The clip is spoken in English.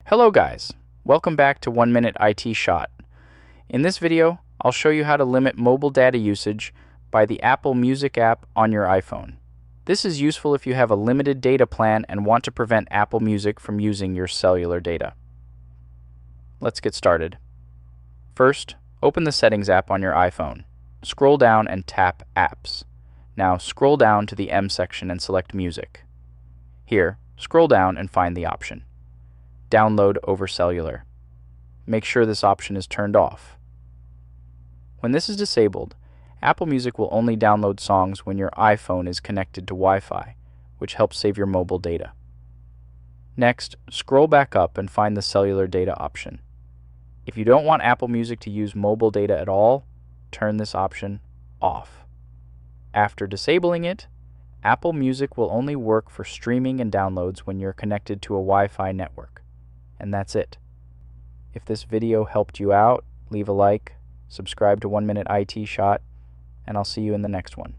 Hello guys, welcome back to 1 Minute IT Shot. In this video, I'll show you how to limit mobile data usage by the Apple Music app on your iPhone. This is useful if you have a limited data plan and want to prevent Apple Music from using your cellular data. Let's get started. First, open the Settings app on your iPhone. Scroll down and tap Apps. Now scroll down to the M section and select Music. Here, scroll down and find the option Download over cellular. Make sure this option is turned off. When this is disabled, Apple Music will only download songs when your iPhone is connected to Wi-Fi, which helps save your mobile data. Next, scroll back up and find the cellular data option. If you don't want Apple Music to use mobile data at all, turn this option off. After disabling it, Apple Music will only work for streaming and downloads when you're connected to a Wi-Fi network. And that's it. If this video helped you out, leave a like, subscribe to 1 Minute IT Shot, and I'll see you in the next one.